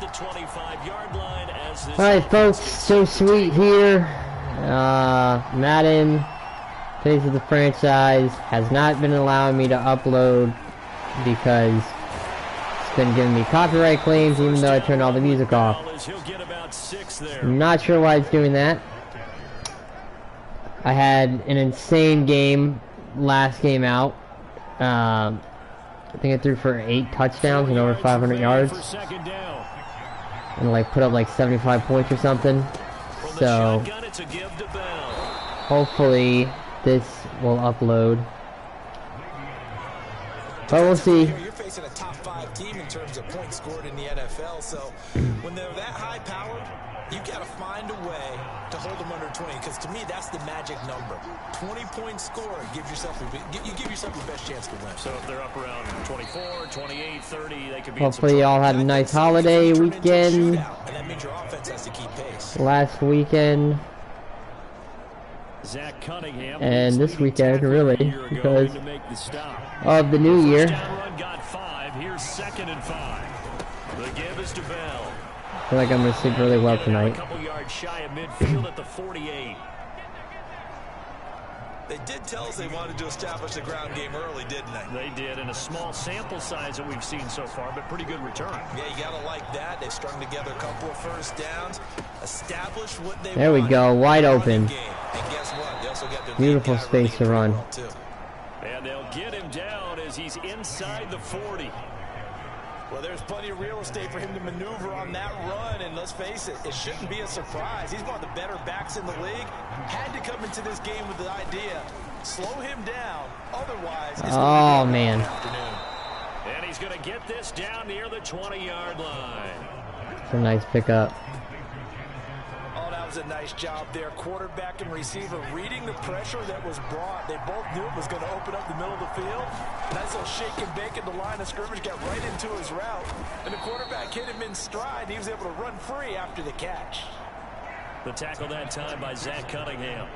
25-yard line as this. Alright, folks, JoSweet here. Madden, Face of the Franchise, has not been allowing me to upload because it's been giving me copyright claims even though I turned all the music off. I'm not sure why it's doing that. I had an insane game last game out. I think I threw for 8 touchdowns and over 500 yards. And like put up like 75 points or something. So hopefully this will upload. But we'll see. You're facing a top 5 team in terms of points scored in the NFL, so when they're that high powered, you got to find a way to hold them under 20, because to me that's the magic number. 20 points scored, you give yourself the best chance to win. So if they're up around 24, 28, 30, they could be. Hopefully y'all had a nice holiday weekend. And that means your offense has to keep pace. Last weekend. Zach Cunningham and this weekend, really, because of the new year. Got 5. Here's 2nd and 5. The give is to Bell. I feel like I'm going to sleep really well tonight. A couple yards shy of midfield at the 48. They did tell us they wanted to establish the ground game early, didn't they? They did, in a small sample size that we've seen so far, but pretty good return. Yeah, you got to like that. They've strung together a couple of first downs, established what they There we go, wide open. And guess what? They also got the beautiful space to run. And they'll get him down as he's inside the 40. Well, there's plenty of real estate for him to maneuver on that run, and let's face it, it shouldn't be a surprise. He's one of the better backs in the league. Had to come into this game with the idea, slow him down, otherwise it's oh man. And he's going to get this down near the 20-yard line. It's a nice pickup. Oh, that was a nice job there. Quarterback and receiver reading the pressure that was brought. They both knew it was going to open up the middle of the field. Nice little shake and bake at the line of scrimmage, got right into his route. And the quarterback hit him in stride. He was able to run free after the catch. The tackle that time by Zach Cunningham.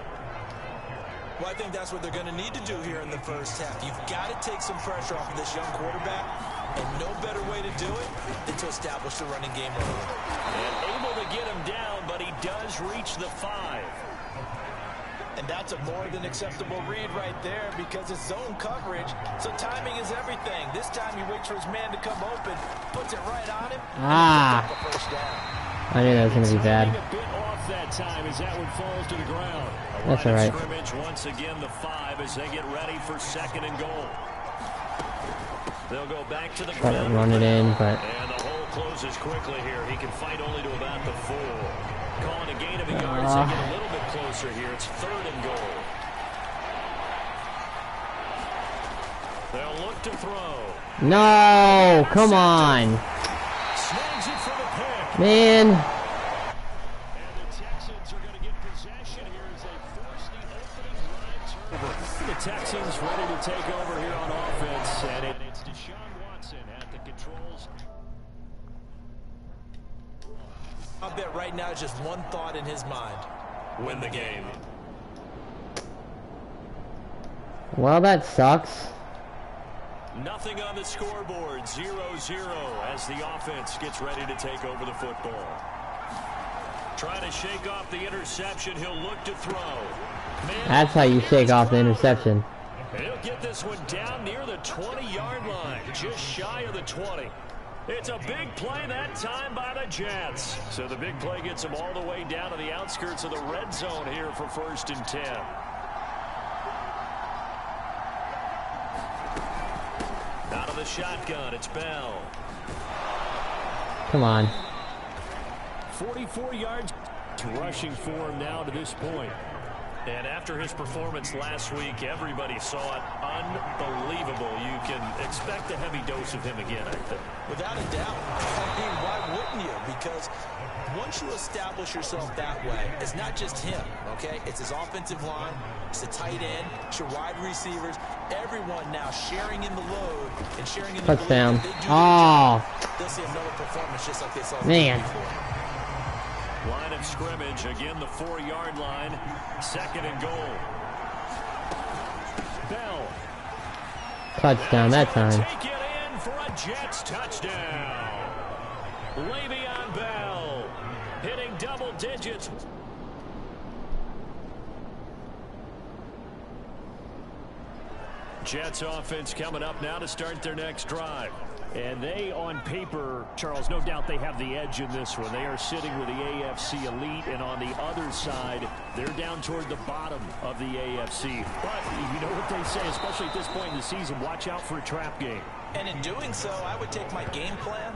Well, I think that's what they're going to need to do here in the first half. You've got to take some pressure off of this young quarterback, and no better way to do it than to establish the running game early. And able to get him down, but he does reach the 5. And that's a more than acceptable read right there because it's zone coverage, so timing is everything. This time he waits for his man to come open, puts it right on him, and picks up a first down. I knew that was going to be bad. A bit off that time as that one falls to the ground. That's all right. Scrimmage once again the 5 as they get ready for 2nd and goal. They'll go back to the try to run it in, but and the hole closes quickly here. He can fight only to about the 4. Calling a gain of a yard as they get a little bit closer here. It's 3rd and goal. They'll look to throw. No, come on. Snags it for the pick. Man. And the Texans are going to get possession here as they force the opening drive turnover. The Texans ready to take over here on offense, and it's Deshaun Watson at the controls. I bet right now just one thought in his mind. Win the game. Well, that sucks. Nothing on the scoreboard, 0-0 as the offense gets ready to take over the football. Trying to shake off the interception, he'll look to throw. That's how you shake off the interception. He'll get this one down near the 20-yard line, just shy of the 20. It's a big play that time by the Jets. So the big play gets them all the way down to the outskirts of the red zone here for 1st and 10. Out of the shotgun, it's Bell. Come on. 44 yards rushing for him now to this point. And after his performance last week, everybody saw it unbelievable. You can expect a heavy dose of him again, I think. Without a doubt. I mean, why wouldn't you? Because once you establish yourself that way, it's not just him, okay? It's his offensive line, it's the tight end, it's your wide receivers, everyone now sharing in the load and sharing in the touchdown. They'll see another performance just like they saw man. Before. Line of scrimmage, again the 4-yard line, 2nd and goal. Bell. Touchdown that time. Take it in for a Jets touchdown. Le'Veon Bell hitting double digits. Jets offense coming up now to start their next drive. And they, on paper, Charles, no doubt they have the edge in this one. They are sitting with the AFC elite, and on the other side, they're down toward the bottom of the AFC. But you know what they say, especially at this point in the season, watch out for a trap game. And in doing so, I would take my game plan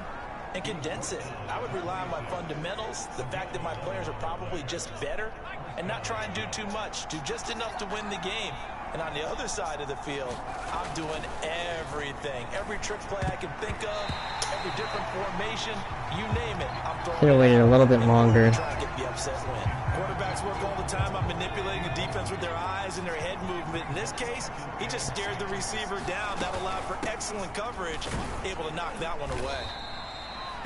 and condense it. I would rely on my fundamentals, the fact that my players are probably just better, and not try and do too much, do just enough to win the game. And on the other side of the field, I'm doing everything. Every trick play I can think of, every different formation, you name it. I'm throwing. Should have waited a little bit longer. Trying to get the upset win. Quarterbacks work all the time on manipulating a defense with their eyes and their head movement. In this case, he just stared the receiver down. That allowed for excellent coverage, able to knock that one away.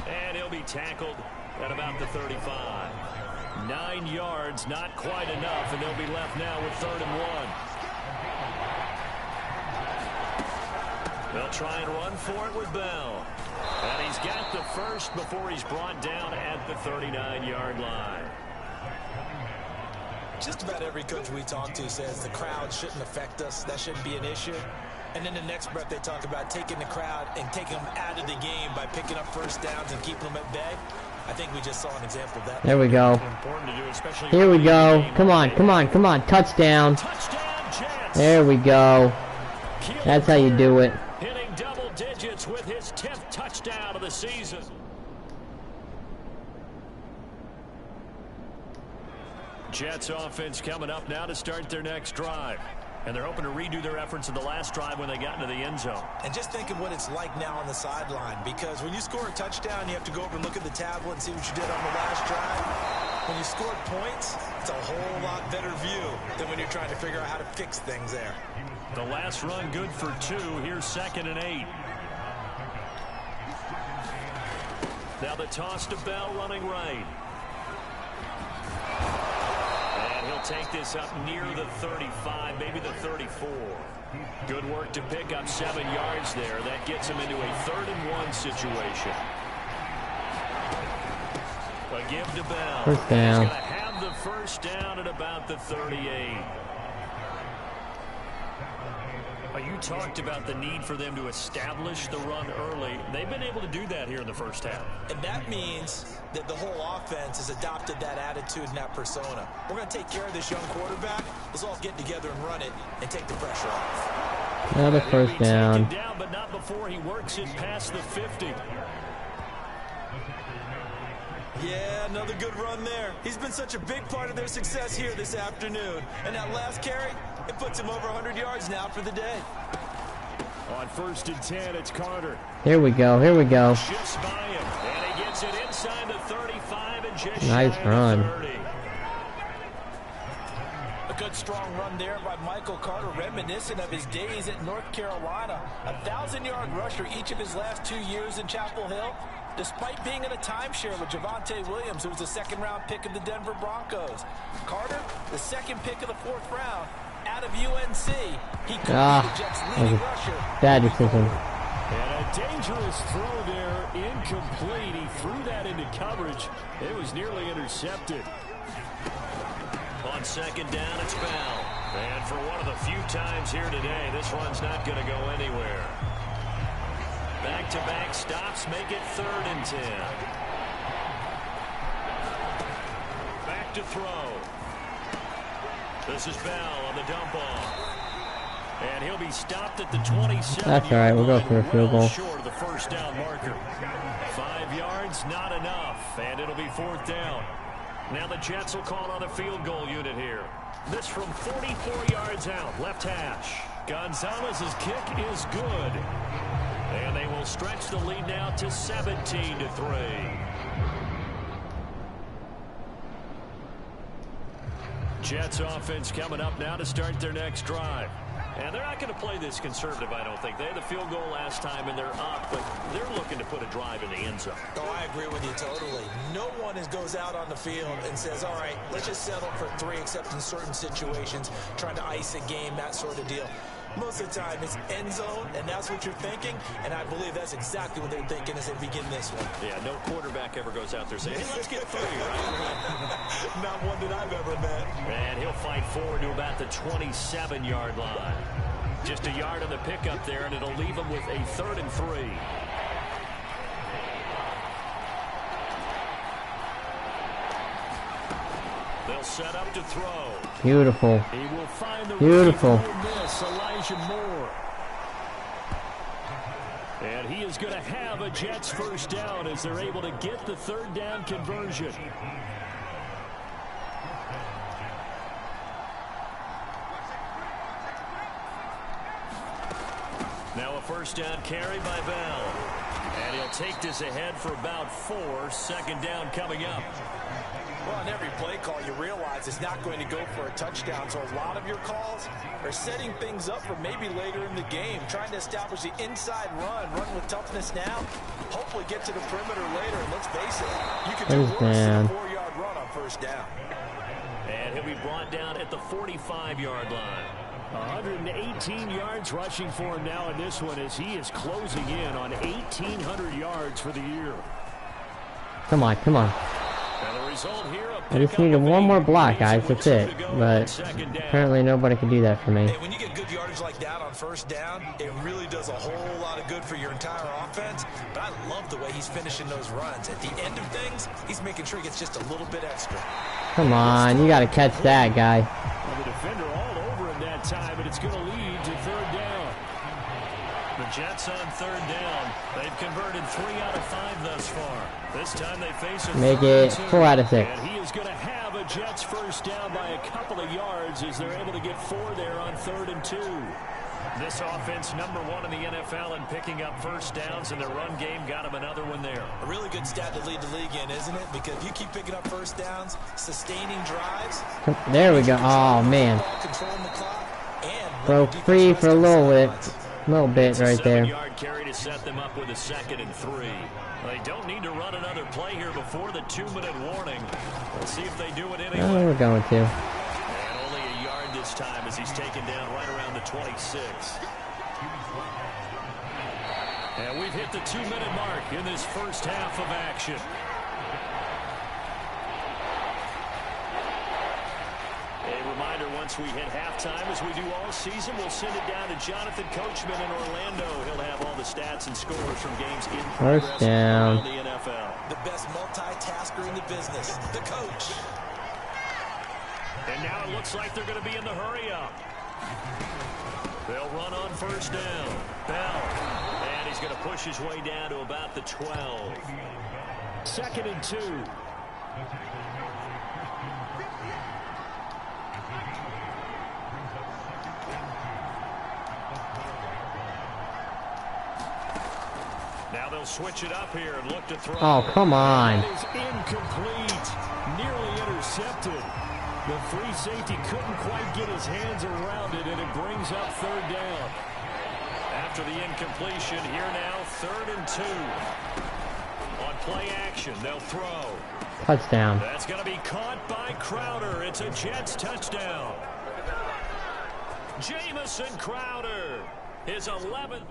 And he'll be tackled at about the 35. 9 yards, not quite enough, and they'll be left now with 3rd and 1. They'll try and run for it with Bell. And he's got the first before he's brought down at the 39-yard line. Just about every coach we talk to says the crowd shouldn't affect us. That shouldn't be an issue. And in the next breath, they talk about taking the crowd and taking them out of the game by picking up first downs and keeping them at bay. I think we just saw an example of that. There we go. Important to do, especially here we go. Come on, come on, come on. Touchdown. Touchdown, Jets. There we go. That's how you do it. Hitting double digits with his 10th touchdown of the season. Jets offense coming up now to start their next drive. And they're hoping to redo their efforts in the last drive when they got into the end zone. And just think of what it's like now on the sideline, because when you score a touchdown, you have to go over and look at the tablet and see what you did on the last drive. When you scored points, it's a whole lot better view than when you're trying to figure out how to fix things there. The last run good for 2. Here's 2nd and 8. Now the toss to Bell running right. And he'll take this up near the 35, maybe the 34. Good work to pick up 7 yards there. That gets him into a 3rd and 1 situation. A give to Bell. First down. He's going to have the first down at about the 38. You talked about the need for them to establish the run early. They've been able to do that here in the first half. And that means that the whole offense has adopted that attitude and that persona. We're going to take care of this young quarterback. Let's all get together and run it and take the pressure off. Another first down. But not before he works it past the 50. Yeah, another good run there. He's been such a big part of their success here this afternoon. And that last carry, it puts him over 100 yards now for the day. On 1st and 10, it's Carter. Here we go, here we go. Shifts by him, and he gets it inside the 35 and just nice run. 30. A good strong run there by Michael Carter, reminiscent of his days at North Carolina. A 1,000-yard rusher each of his last 2 years in Chapel Hill. Despite being in a timeshare with Javonte Williams, who was a 2nd-round pick of the Denver Broncos. Carter, the 2nd pick of the 4th round, out of UNC. He could be the Jets' leading rusher. Bad decision. And a dangerous throw there, incomplete. He threw that into coverage. It was nearly intercepted. On 2nd down, it's Bell. And for one of the few times here today, this run's not going to go anywhere. Back-to-back stops make it 3rd and 10. Back to throw. This is Bell on the dump off. And he'll be stopped at the 27. That's all right. We'll go for a field goal. Short of the first down marker. 5 yards, not enough. And it'll be 4th down. Now the Jets will call on a field goal unit here. This from 44 yards out, left hash. Gonzalez's kick is good. And they will stretch the lead now to 17-3. Jets offense coming up now to start their next drive. And they're not going to play this conservative, I don't think. They had the field goal last time, and they're up, but they're looking to put a drive in the end zone. Oh, I agree with you totally. No one goes out on the field and says, all right, let's just settle for 3, except in certain situations, trying to ice a game, that sort of deal. Most of the time, it's end zone, and that's what you're thinking, and I believe that's exactly what they're thinking as they begin this one. Yeah, no quarterback ever goes out there saying, hey, let's get 3, right? Not one that I've ever met. And he'll fight forward to about the 27-yard line. Just a yard on the pickup there, and it'll leave him with a 3rd and 3. They'll set up to throw. Beautiful. He will find the Beautiful. miss, Elijah Moore. And he is going to have a Jets first down as they're able to get the 3rd down conversion. Now a first down carry by Bell. And he'll take this ahead for about 4. 2nd down coming up. Well, on every play call, you realize it's not going to go for a touchdown. So a lot of your calls are setting things up for maybe later in the game, trying to establish the inside run with toughness now, hopefully get to the perimeter later. And let's face it, you can do worse than a 4-yard run on first down. And he'll be brought down at the 45-yard line. 118 yards rushing for him now in this one as he is closing in on 1,800 yards for the year. Come on, come on. I just needed one more block, guys. That's it. But apparently nobody can do that for me. Hey, when you get good yardage like that on first down, it really does a whole lot of good for your entire offense. But I love the way he's finishing those runs. At the end of things, he's making sure he gets just a little bit extra. Come on, you got to catch that guy. Well, the defender all over him that time, but it's going to lead to 3rd down. The Jets on 3rd down. They've converted 3 out of 5 thus far. This time they face a Make it 4 out of 6. And he is going to have a Jets first down by a couple of yards as they're able to get 4 there on 3rd and 2. This offense #1 in the NFL in picking up first downs, and the run game got him another one there. A really good stat to lead the league in, isn't it? Because if you keep picking up first downs, sustaining drives. There we go. Oh, man. Controlling the clock, and Broke free for a little bit right there. 7-yard carry to set them up with a 2nd and 3. They don't need to run another play here before the 2-minute warning. Let's see if they do it anyway. Oh, we're going to. And only a yard this time as he's taken down right around the 26. And we've hit the 2-minute mark in this first half of action. A reminder, once we hit halftime, as we do all season, we'll send it down to Jonathan Coachman in Orlando. He'll have all the stats and scores from games in progress first down. around the NFL. The best multitasker in the business, the coach. And now it looks like they're going to be in the hurry-up. They'll run on first down. Bell. And he's going to push his way down to about the 12. 2nd and 2. Now they'll switch it up here and look to throw. Oh, come on. That is incomplete. Nearly intercepted. The free safety couldn't quite get his hands around it, and it brings up 3rd down. After the incompletion, here now, 3rd and 2. On play action, they'll throw. Touchdown. That's going to be caught by Crowder. It's a Jets touchdown. Jamison Crowder, his 11th.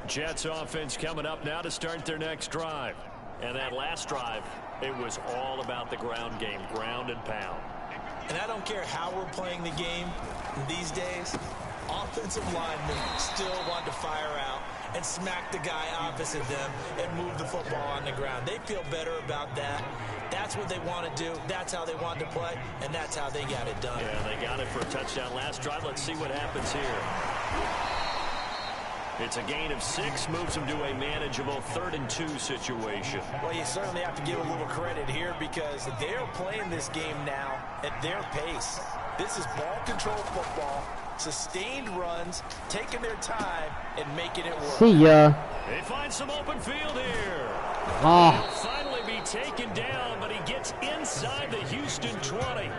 Jets offense coming up now to start their next drive. And that last drive, it was all about the ground game, ground and pound. And I don't care how we're playing the game these days, offensive linemen still want to fire out and smack the guy opposite them and move the football on the ground. They feel better about that. That's what they want to do. That's how they want to play, and that's how they got it done. Yeah, they got it for a touchdown last drive. Let's see what happens here. It's a gain of 6, moves them to a manageable 3rd and 2 situation. Well, you certainly have to give a little credit here because they're playing this game now at their pace. This is ball control football, sustained runs, taking their time and making it work. See ya. They find some open field here. Oh. He'll finally be taken down, but he gets inside the Houston 20.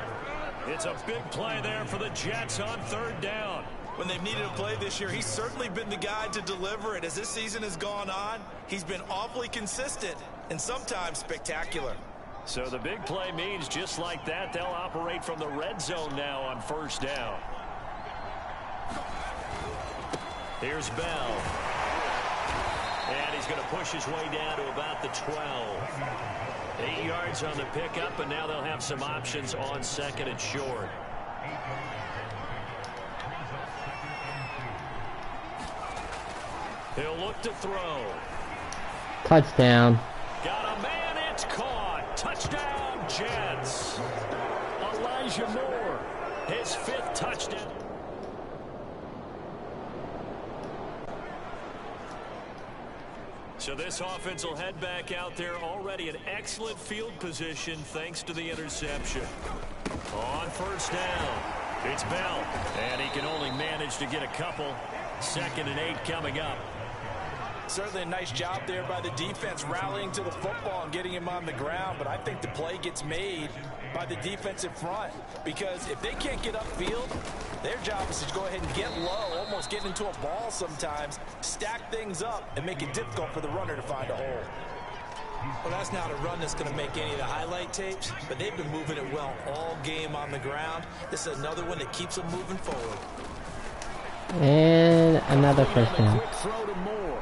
It's a big play there for the Jets on 3rd down. When they've needed a play this year, he's certainly been the guy to deliver it. As this season has gone on, he's been awfully consistent and sometimes spectacular. So the big play means just like that, they'll operate from the red zone now on first down. Here's Bell. And he's going to push his way down to about the 12. 8 yards on the pickup, and now they'll have some options on second and short. He'll look to throw. Touchdown. Got a man, it's caught. Touchdown, Jets. Elijah Moore, his 5th touchdown. So this offense will head back out there, already in excellent field position thanks to the interception. On first down, it's Bell, and he can only manage to get a couple. 2nd and 8 coming up. Certainly a nice job there by the defense rallying to the football and getting him on the ground, but I think the play gets made by the defensive front, because if they can't get upfield, their job is to go ahead and get low, almost get into a ball sometimes, stack things up, and make it difficult for the runner to find a hole. Well, that's not a run that's going to make any of the highlight tapes, but they've been moving it well all game on the ground. This is another one that keeps them moving forward. And another first down. Quick throw to Moore.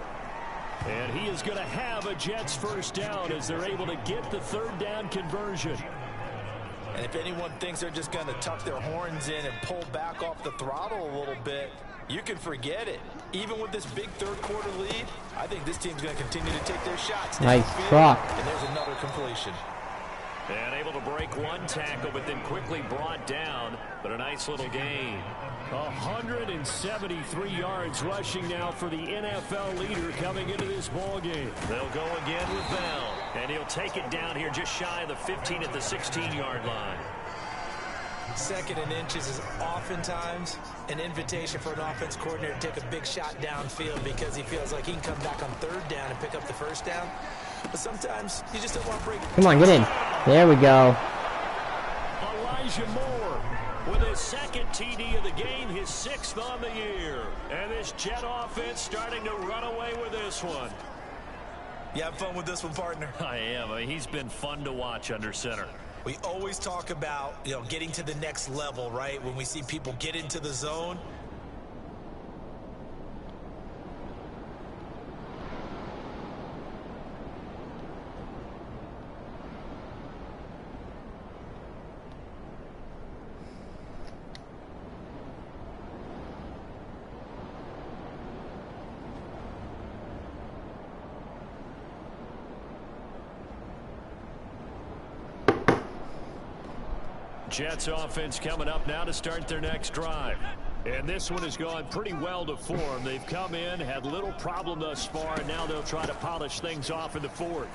And he is going to have a Jets first down as they're able to get the 3rd down conversion. And if anyone thinks they're just going to tuck their horns in and pull back off the throttle a little bit, you can forget it. Even with this big 3rd quarter lead, I think this team's going to continue to take their shots. Nice truck. And there's another completion. And able to break one tackle, but then quickly brought down. But a nice little gain. 173 yards rushing now for the NFL leader coming into this ball game. They'll go again with Bell, and he'll take it down here just shy of the 15 at the 16-yard line. 2nd and inches is oftentimes an invitation for an offense coordinator to take a big shot downfield because he feels like he can come back on 3rd down and pick up the first down. But sometimes you just don't want to break. Come on, get in. There we go. Elijah Moore with his 2nd TD of the game, his 6th on the year. And this Jet offense starting to run away with this one. You have fun with this one, partner? I am. I mean, he's been fun to watch under center. We always talk about, getting to the next level, right? When we see people get into the zone. Jets offense coming up now to start their next drive. And this one has gone pretty well to form. They've come in, had little problem thus far, and now they'll try to polish things off in the 4th.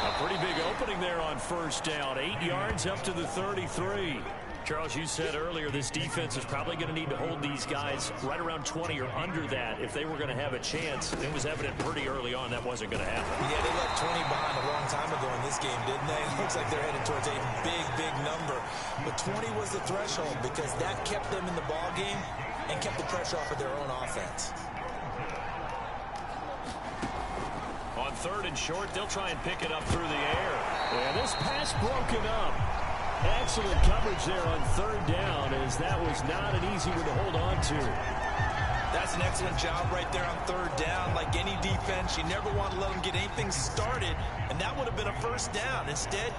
A pretty big opening there on first down. 8 yards up to the 33. Charles, you said earlier this defense is probably going to need to hold these guys right around 20 or under that if they were going to have a chance. It was evident pretty early on that wasn't going to happen. Yeah, they left 20 behind a long time ago in this game, didn't they? It looks like they're headed towards a big, big number. But 20 was the threshold because that kept them in the ball game and kept the pressure off of their own offense. On 3rd and short, they'll try and pick it up through the air. And this pass broken up. Excellent coverage there on 3rd down, as that was not an easy one to hold on to. That's an excellent job right there on 3rd down. Like any defense, you never want to let them get anything started, and that would have been a first down. Instead,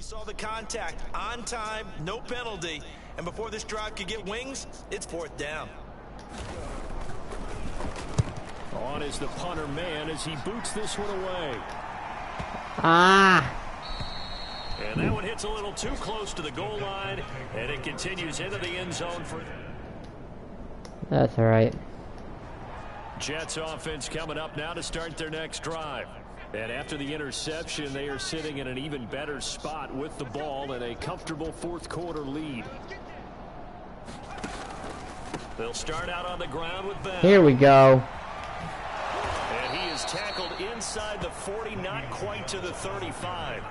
saw the contact on time, no penalty, and before this drive could get wings, it's 4th down. On is the punter man as he boots this one away. And that one hits a little too close to the goal line, and it continues into the end zone for. That's all right. Jets offense coming up now to start their next drive. And after the interception, they are sitting in an even better spot with the ball and a comfortable fourth quarter lead. They'll start out on the ground with Bell. Here we go. And he is tackled inside the 40, not quite to the 35.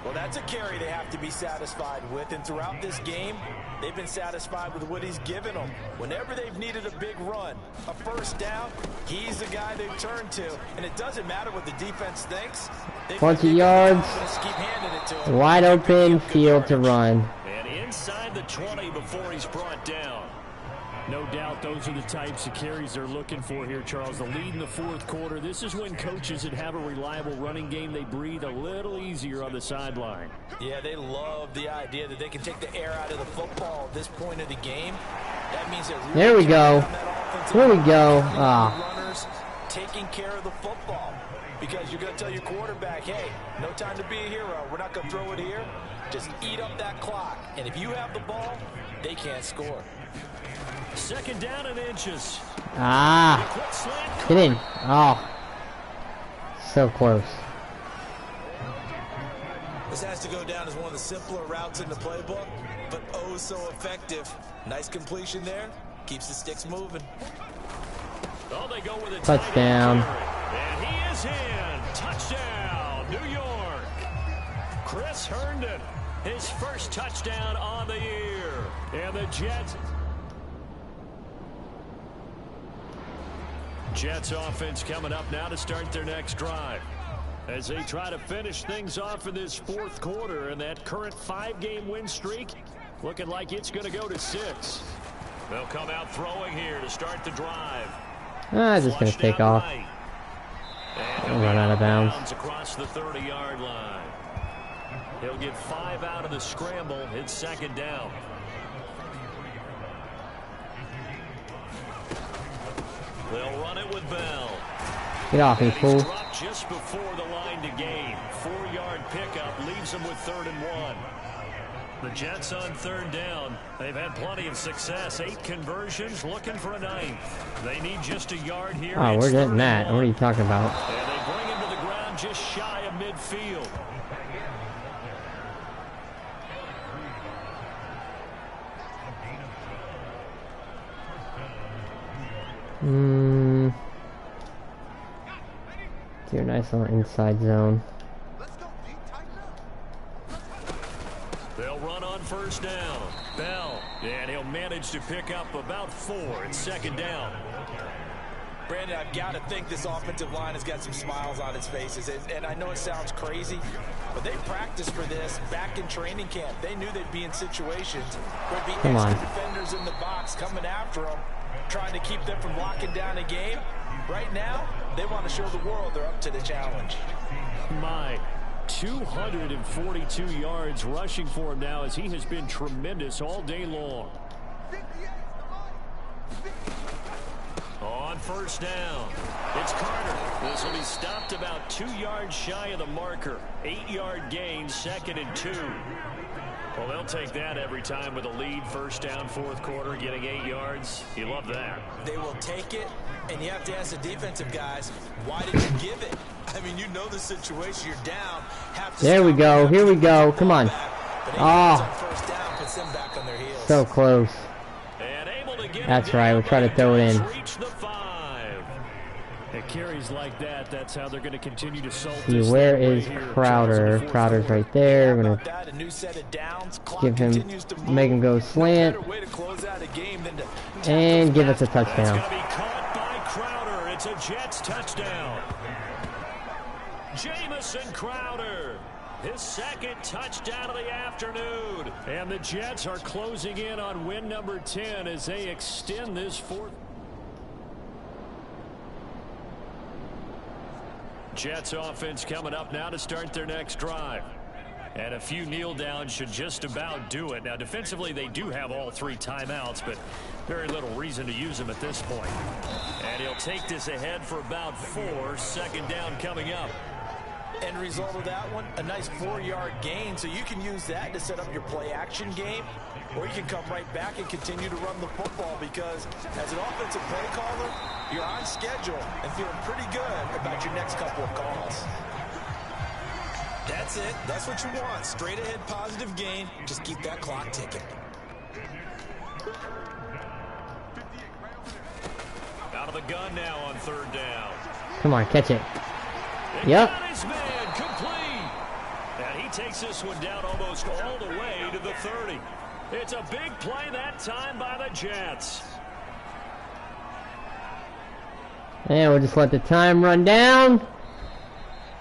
Well, that's a carry they have to be satisfied with, and throughout this game, they've been satisfied with what he's given them. Whenever they've needed a big run, a first down, he's the guy they've turned to, and it doesn't matter what the defense thinks. 20 yards, wide open field to run. And inside the 20 before he's brought down. No doubt those are the types of carries they're looking for here, Charles. The lead in the fourth quarter. This is when coaches that have a reliable running game, they breathe a little easier on the sideline. Yeah, they love the idea that they can take the air out of the football at this point of the game. That means that really there we go. Here we go. Runners taking care of the football. Because you're going to tell your quarterback, hey, no time to be a hero. We're not going to throw it here. Just eat up that clock. And if you have the ball, they can't score. Second down and inches. Get in. Oh. So close. This has to go down as one of the simpler routes in the playbook, but oh so effective. Nice completion there. Keeps the sticks moving. Oh, they go with a touchdown. And he is in. Touchdown, New York. Chris Herndon, his first touchdown on the year. And the Jets offense coming up now to start their next drive as they try to finish things off in this fourth quarter, and that current 5-game win streak looking like it's going to go to 6. They'll come out throwing here to start the drive. Just going to take off. And run out of bounds. Across the 30-yard line. He'll get 5 out of the scramble. It's second down. They'll run it with Bell. Get off me, fool. Dropped just before the line to gain. 4-yard pickup leaves them with 3rd and 1. The Jets on 3rd down. They've had plenty of success. 8 conversions, looking for a 9th. They need just a yard here. Oh, we're getting that. What are you talking about? And they bring him to the ground just shy of midfield. Do a nice little inside zone. They'll run on first down. Bell, and he'll manage to pick up about 4. It's second down. Brandon, I've got to think this offensive line has got some smiles on its faces. And I know it sounds crazy, but they practiced for this back in training camp. They knew they'd be in situations where there'd be extra defenders in the box coming after them, trying to keep them from locking down a game. Right now, they want to show the world they're up to the challenge. My 242 yards rushing for him now, as he has been tremendous all day long. On first down, it's Carter. This will be stopped about 2 yards shy of the marker. 8-yard gain, 2nd and 2. Well, they'll take that every time with a lead. First down, fourth quarter, getting 8 yards. You love that. They will take it, and you have to ask the defensive guys, why did you give it? I mean, you know the situation. You're down. There we go. Here we go. Come on. First down, puts them back on their heels. So close. That's right. We're trying to throw it in. It carries like that. That's how they're going to continue to salt See, this. where is Crowder? Crowder's right there. We're going to give him, make him go slant, and give us a touchdown. It's going to be caught by Crowder. It's a Jets touchdown. Jamison Crowder, his 2nd touchdown of the afternoon. And the Jets are closing in on win number 10 as they extend this 4th. Jets offense coming up now to start their next drive. And a few kneel downs should just about do it. Now, defensively, they do have all 3 timeouts, but very little reason to use them at this point. And he'll take this ahead for about 4. Second down coming up. End result of that one, a nice 4-yard gain, so you can use that to set up your play-action game, or you can come right back and continue to run the football because as an offensive play caller, you're on schedule and feeling pretty good about your next couple of calls. That's it. That's what you want. Straight ahead positive gain. Just keep that clock ticking. Out of the gun now on 3rd down. Come on, catch it. They Yep. got his man complete. And he takes this one down almost all the way to the 30. It's a big play that time by the Jets. And we'll just let the time run down.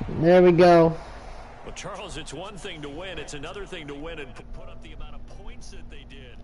There we go. Well, Charles, it's one thing to win. It's another thing to win and put up the amount of points that they did.